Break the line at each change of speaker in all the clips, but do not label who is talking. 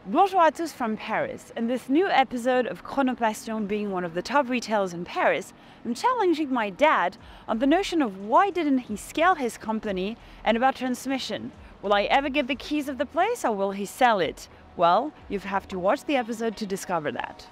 Bonjour à tous from Paris. In this new episode of Chronopassion, being one of the top retailers in Paris, I'm challenging my dad on the notion of why didn't he scale his company and about transmission. Will I ever get the keys of the place or will he sell it? Well, you have to watch the episode to discover that.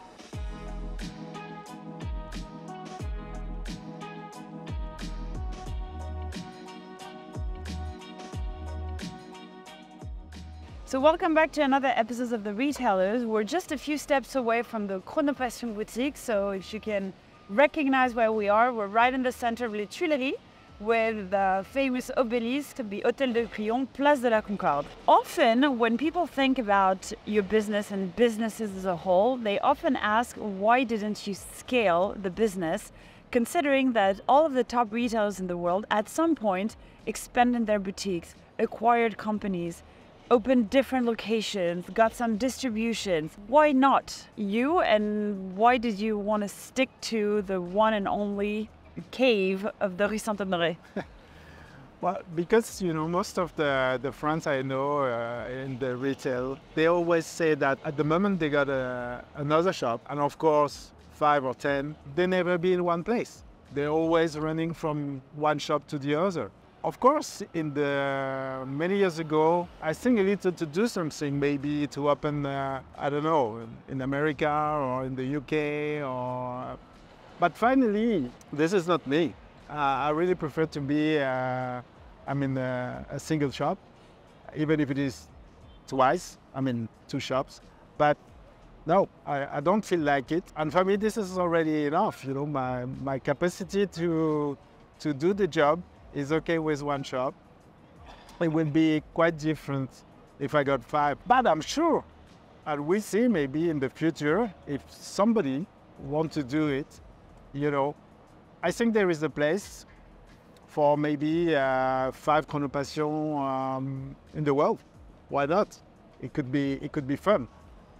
So welcome back to another episode of The Retailers. We're just a few steps away from the Chronopassion boutique, so if you can recognize where we are, we're right in the center of Les Tuileries with the famous obelisk, the Hôtel de Crillon, Place de la Concorde. Often when people think about your business and businesses as a whole, they often ask, why didn't you scale the business, considering that all of the top retailers in the world at some point expanded their boutiques, acquired companies, opened different locations, got some distributions. Why not you, and why did you want to stick to the one and only cave of the Rue Saint-Honoré?
Well, because, most of the friends I know in the retail, they always say that at the moment they got another shop, and of course, 5 or 10, they never be in one place. They're always running from one shop to the other. Of course, many years ago, I think I needed to do something, maybe to open, I don't know, in America or in the UK, but finally, this is not me. I really prefer to be, a single shop, even if it is twice, 2 shops, but no, I don't feel like it. And for me, this is already enough, my capacity to do the job is okay with one shop. It will be quite different if I got 5. But I'm sure, and we see maybe in the future, if somebody wants to do it, I think there is a place for maybe 5 Chronopassion in the world. Why not? It could be fun.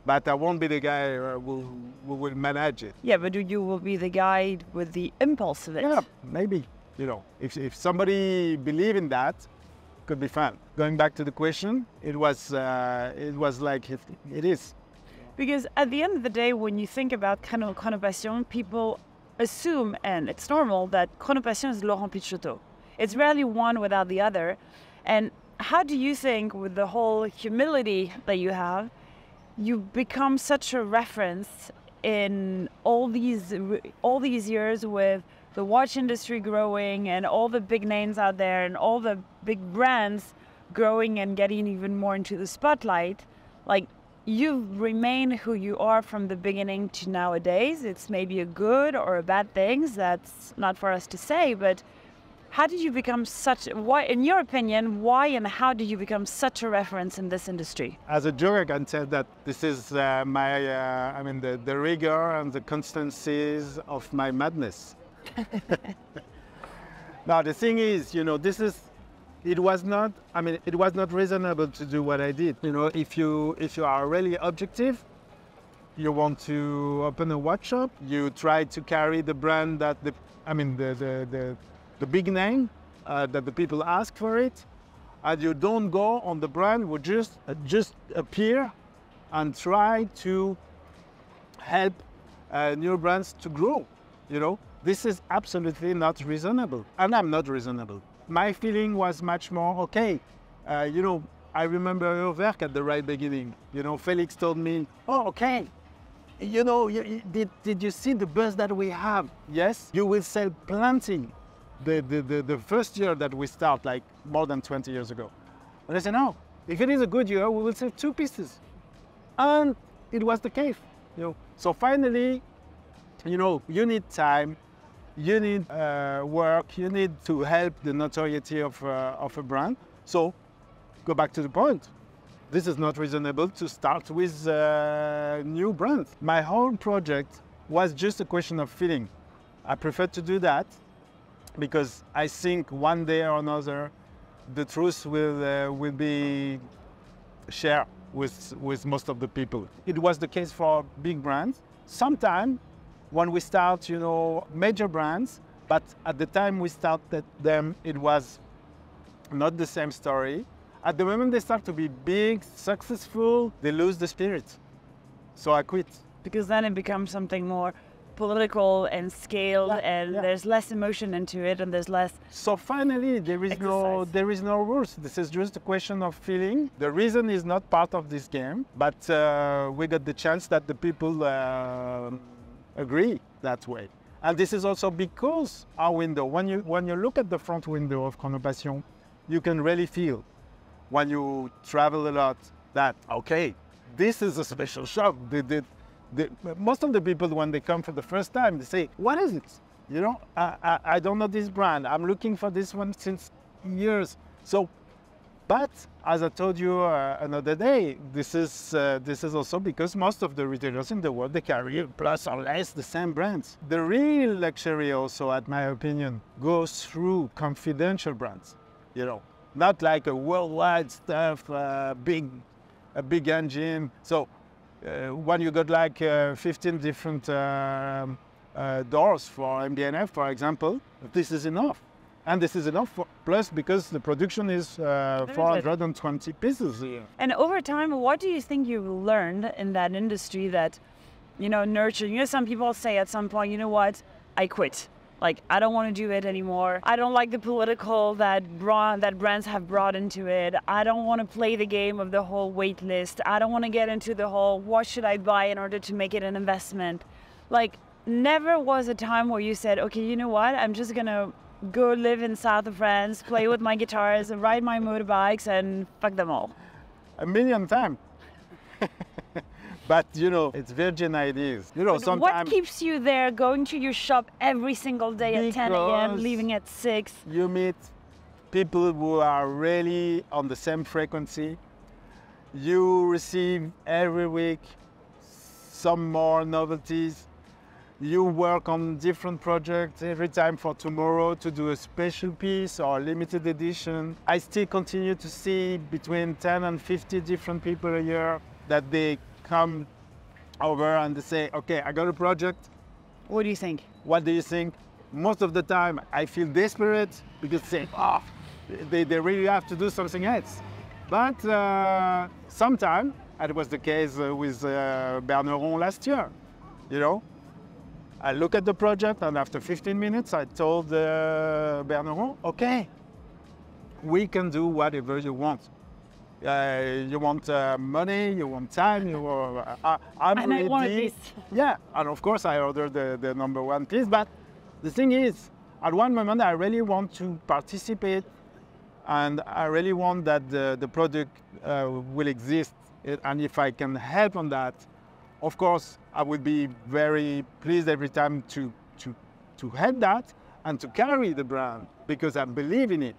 But I won't be the guy who will manage it.
Yeah, but you will be the guy with the impulse of it.
Yeah, maybe. If somebody believes in that, it could be fun. Going back to the question, it was like it is.
Because at the end of the day, when you think about Chronopassion, people assume, and it's normal, that Chronopassion is Laurent Piciotto. It's rarely one without the other. And how do you think, with the whole humility that you have, you become such a reference in all these years with the watch industry growing and all the big names out there and all the big brands growing and getting even more into the spotlight? Like, you remain who you are from the beginning to nowadays. It's maybe a good or a bad thing. That's not for us to say, but how did you become why, in your opinion, why and how did you become such a reference in this industry?
As a joke, I can say that this is the rigor and the constancies of my madness. Now the thing is, it was not reasonable to do what I did. If you are really objective, you want to open a watch shop, you try to carry the brand that the big name that the people ask for it, and you don't go on the brand would just appear and try to help new brands to grow. This is absolutely not reasonable, and I'm not reasonable. My feeling was much more okay. I remember your work at the right beginning. Felix told me, "Oh, okay. Did you see the buzz that we have? Yes, you will sell plenty." The first year that we start, like more than 20 years ago. And I said, no, if it is a good year, we will sell 2 pieces. And it was the case. So finally, you need time, you need work, you need to help the notoriety of a brand. So go back to the point. This is not reasonable to start with new brands. My whole project was just a question of feeling. I prefer to do that because I think one day or another, the truth will be shared with most of the people. It was the case for big brands. Sometimes when we start, major brands, but at the time we started them, it was not the same story. At the moment they start to be big, successful, they lose the spirit. So I quit.
Because then it becomes something more political and scaled, and there's less emotion into it, and there's less.
So finally, there is no rules. This is just a question of feeling. The reason is not part of this game, but we got the chance that the people agree that way. And this is also because our window. When you look at the front window of Chronopassion, you can really feel when you travel a lot that okay, this is a special shop. Most of the people, when they come for the first time, they say, what is it? You know, I don't know this brand. I'm looking for this one since years. So, but as I told you another day, this is also because most of the retailers in the world, they carry plus or less the same brands. The real luxury also, at my opinion, goes through confidential brands, you know, not like a worldwide stuff, a big engine. So, when you got like 15 different doors for MDNF, for example, this is enough. And this is enough, plus because the production is 420 pieces here.
And over time, what do you think you've learned in that industry that, you know, nurturing? You know, some people say at some point, you know what, I quit. Like, I don't want to do it anymore. I don't like the political that brands have brought into it. I don't want to play the game of the whole wait list. I don't want to get into the whole, what should I buy in order to make it an investment? Like, never was a time where you said, okay, you know what? I'm just going to go live in south of France, play with my guitars, ride my motorbikes, and fuck them all.
A million times. But, you know, it's virgin ideas. You know, sometimes.
What keeps you there, going to your shop every single day at 10 a.m., leaving at 6?
You meet people who are really on the same frequency. You receive every week some more novelties. You work on different projects every time for tomorrow to do a special piece or a limited edition. I still continue to see between 10 and 50 different people a year that they come over and they say, okay, I got a project.
What do you think?
What do you think? Most of the time I feel desperate because they say, they really have to do something else. But sometimes, and it was the case with Berneron last year, you know, I look at the project and after 15 minutes I told Berneron, okay, we can do whatever you want. You want money, you want time, I'm
and
ready.
I want this.
Yeah, and of course I ordered the number one piece, but the thing is, at one moment I really want to participate and I really want that the product will exist, and if I can help on that, of course I would be very pleased every time to help that and to carry the brand because I believe in it.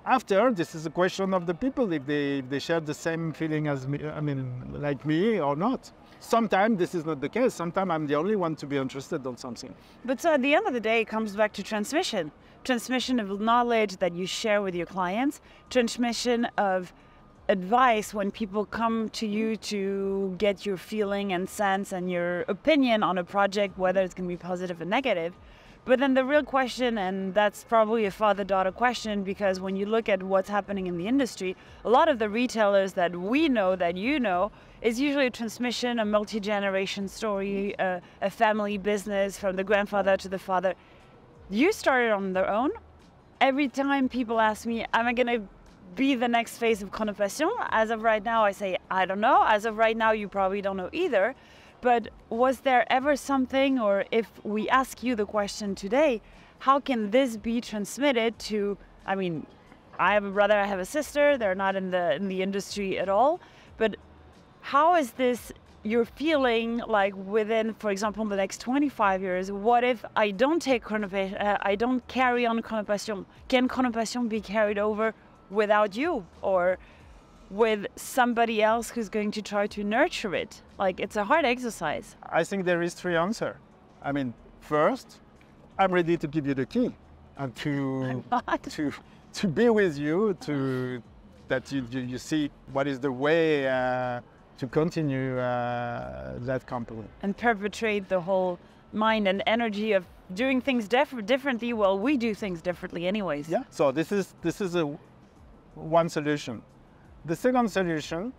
After, this is a question of the people, if they share the same feeling as me, I mean, like me or not. Sometimes this is not the case. Sometimes I'm the only one to be interested on something.
But so at the end of the day, it comes back to transmission. Transmission of knowledge that you share with your clients, transmission of advice when people come to you to get your feeling and sense and your opinion on a project, whether it's going to be positive or negative. But then the real question, and that's probably a father-daughter question, because when you look at what's happening in the industry, a lot of the retailers that we know, that you know, is usually a transmission, a multi-generation story, a family business from the grandfather to the father. You started on their own. Every time people ask me, am I going to be the next phase of Chronopassion? As of right now, I say, I don't know. As of right now, you probably don't know either. But was there ever something, or if we ask you the question today, how can this be transmitted to, I mean, I have a brother, I have a sister, they're not in the industry at all, but how is this you're feeling like within, for example, the next 25 years, what if I don't take Chronopassion, I don't carry on Chronopassion? Can Chronopassion be carried over without you, or with somebody else who's going to try to nurture it? Like, it's a hard exercise.
I think there is three answers. I mean, first, I'm ready to give you the key and to be with you, that you see what is the way to continue that company.
And perpetrate the whole mind and energy of doing things differently. Well, we do things differently anyways.
Yeah, so this is one solution. The second solution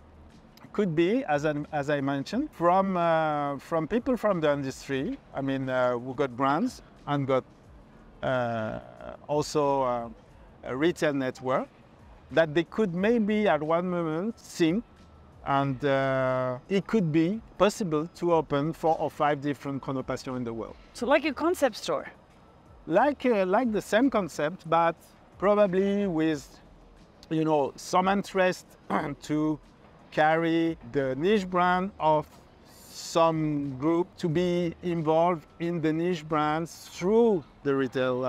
could be, as I mentioned, from people from the industry. I mean, we got brands and got also a retail network that they could maybe at one moment think, and it could be possible to open 4 or 5 different Chronopassion in the world.
So like a concept store?
Like the same concept, but probably with, you know, some interest to carry the niche brand of some group, to be involved in the niche brands through the retail,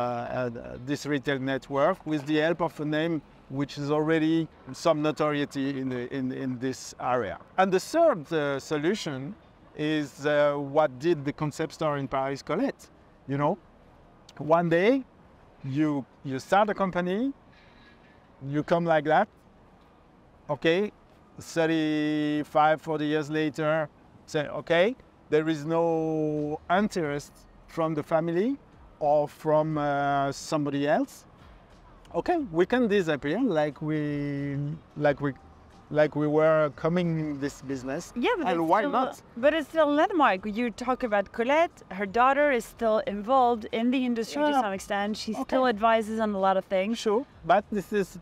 this retail network, with the help of a name which is already some notoriety in this area. And the third solution is what did the concept store in Paris Colette. You know, one day you start a company, you come like that, okay, 35, 40 years later, say, okay, there is no interest from the family or from somebody else. Okay, we can disappear like we were coming in this business.
Yeah, but
and why
still,
not?
But it's still a landmark. You talk about Colette. Her daughter is still involved in the industry to some extent. She still advises on a lot of things.
Sure, but this is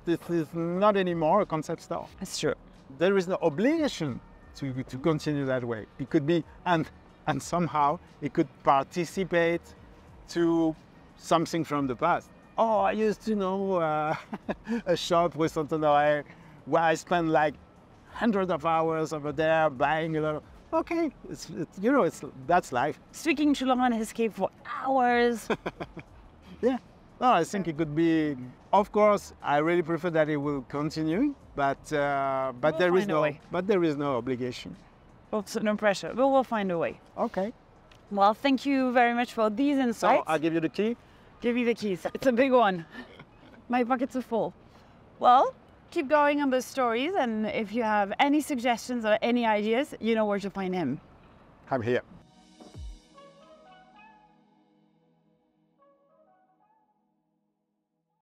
not anymore a concept store.
That's true.
There is no obligation to continue that way. It could be, and somehow it could participate to something from the past. Oh, I used to know a shop with Rue Saint-Honoré where I spent like hundreds of hours over there buying a lot of, okay, it's you know, that's life.
Speaking to Laurent, his cave for hours.
Yeah, no, I think it could be, of course, I really prefer that it will continue, but there is no obligation.
Well, so no pressure, but we'll find a way.
Okay.
Well, thank you very much for these insights.
So I'll give you the key.
Give me the keys. It's a big one. My pockets are full. Well, keep going on those stories, and if you have any suggestions or any ideas, you know where to find him.
I'm here.